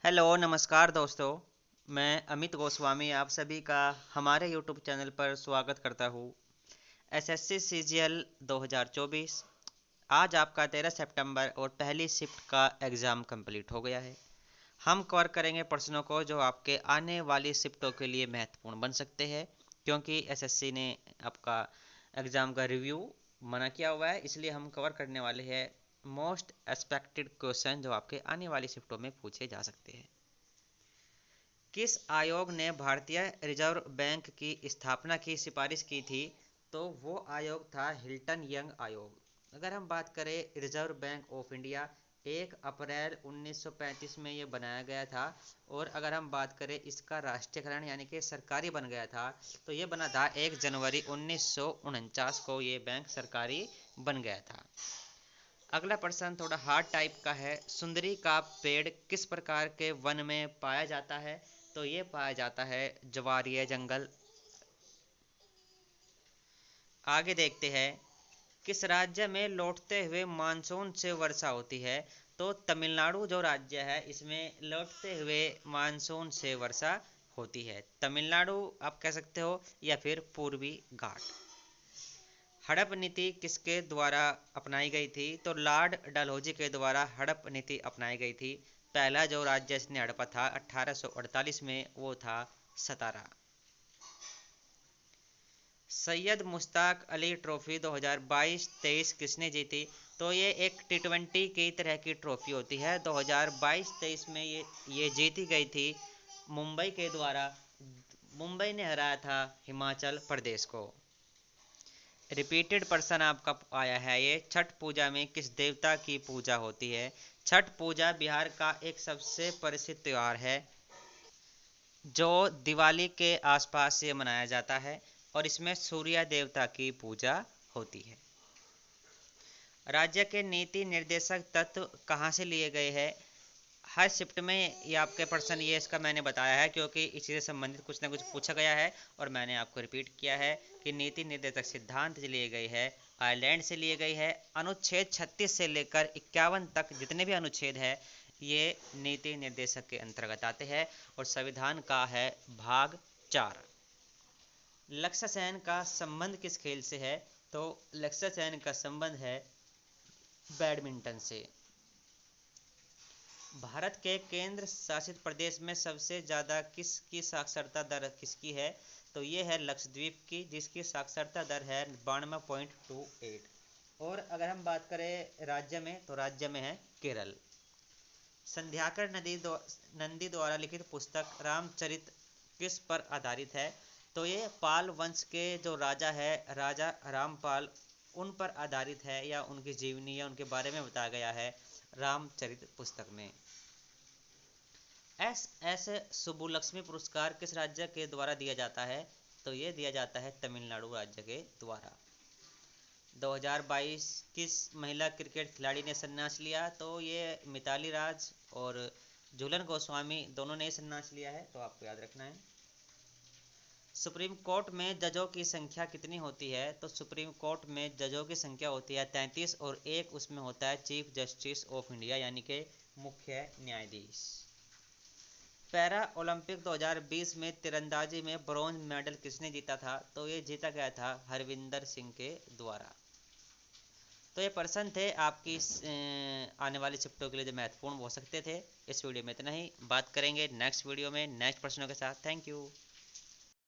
Hello नमस्कार दोस्तों। मैं अमित गोस्वामी आप सभी का हमारे यूट्यूब चैनल पर स्वागत करता हूँ। एसएससी सीजीएल 2024 आज आपका 13 सितंबर और पहली शिफ्ट का एग्ज़ाम कंप्लीट हो गया है। हम कवर करेंगे प्रश्नों को जो आपके आने वाली शिफ्टों के लिए महत्वपूर्ण बन सकते हैं, क्योंकि एसएससी ने आपका एग्ज़ाम का रिव्यू मना किया हुआ है, इसलिए हम कवर करने वाले हैं मोस्ट एक्सपेक्टेड क्वेश्चन जो आपके आने वाली शिफ्टों में पूछे जा सकते हैं। किस आयोग ने भारतीय रिजर्व बैंक की स्थापना की सिफारिश की थी? तो वो आयोग था हिल्टन यंग आयोग। अगर हम बात करें रिजर्व बैंक ऑफ इंडिया, 1 अप्रैल 1935 में ये बनाया गया था। और अगर हम बात करें इसका राष्ट्रीयकरण यानी कि सरकारी बन गया था, तो ये बना था 1 जनवरी 1949 को ये बैंक सरकारी बन गया था। अगला प्रश्न थोड़ा हार्ड टाइप का है। सुंदरी का पेड़ किस प्रकार के वन में पाया जाता है? तो ये पाया जाता है ज्वारीय जंगल। आगे देखते हैं, किस राज्य में लौटते हुए मानसून से वर्षा होती है? तो तमिलनाडु जो राज्य है इसमें लौटते हुए मानसून से वर्षा होती है। तमिलनाडु आप कह सकते हो या फिर पूर्वी घाट। हड़प नीति किसके द्वारा अपनाई गई थी? तो लॉर्ड डलहौजी के द्वारा हड़प नीति अपनाई गई थी। पहला जो राज्य इसने हड़पा था 1848 में, वो था सतारा। सैयद मुश्ताक अली ट्रॉफी 2022-23 किसने जीती? तो ये एक टी20 की तरह की ट्रॉफी होती है। 2022-23 में ये जीती गई थी मुंबई के द्वारा। मुंबई ने हराया था हिमाचल प्रदेश को। रिपीटेड प्रश्न आपका आया है, ये छठ पूजा में किस देवता की पूजा होती है? छठ पूजा बिहार का एक सबसे प्रसिद्ध त्यौहार है जो दिवाली के आसपास ये मनाया जाता है और इसमें सूर्य देवता की पूजा होती है। राज्य के नीति निर्देशक तत्व कहाँ से लिए गए हैं? हर शिफ्ट में ये आपके प्रश्न ये इसका मैंने बताया है, क्योंकि इसी से संबंधित कुछ ना कुछ पूछा गया है और मैंने आपको रिपीट किया है कि नीति निर्देशक सिद्धांत से लिए गए हैं, आयरलैंड से लिए गई है। अनुच्छेद 36 से लेकर 51 तक जितने भी अनुच्छेद है ये नीति निर्देशक के अंतर्गत आते हैं और संविधान का है भाग 4। लक्ष्य सेन का संबंध किस खेल से है? तो लक्ष्य सेन का संबंध है बैडमिंटन से। भारत के केंद्र शासित प्रदेश में सबसे ज़्यादा किसकी साक्षरता दर किसकी है? तो ये है लक्षद्वीप की, जिसकी साक्षरता दर है 92.28। और अगर हम बात करें राज्य में, तो राज्य में है केरल। संध्याकर नंदी द्वारा लिखित पुस्तक रामचरित किस पर आधारित है? तो ये पाल वंश के जो राजा है, राजा रामपाल, उन पर आधारित है या उनकी जीवनी या उनके बारे में बताया गया है रामचरित पुस्तक में। एस एस सुब्बुलक्ष्मी पुरस्कार किस राज्य के द्वारा दिया जाता है? तो ये दिया जाता है तमिलनाडु राज्य के द्वारा। 2022 किस महिला क्रिकेट खिलाड़ी ने संन्यास लिया? तो ये मिताली राज और झूलन गोस्वामी दोनों ने संन्यास लिया है, तो आपको याद रखना है। सुप्रीम कोर्ट में जजों की संख्या कितनी होती है? तो सुप्रीम कोर्ट में जजों की संख्या होती है 33 और एक उसमें होता है चीफ जस्टिस ऑफ इंडिया यानी कि मुख्य न्यायाधीश। पैरा ओलंपिक 2020 में तीरंदाजी में ब्रॉन्ज मेडल किसने जीता था? तो ये जीता गया था हरविंदर सिंह के द्वारा। तो ये प्रश्न थे आपकी आने वाली शिफ्टों के लिए जो महत्वपूर्ण हो सकते थे। इस वीडियो में इतना ही, बात करेंगे नेक्स्ट वीडियो में नेक्स्ट प्रश्नों के साथ। Thank you.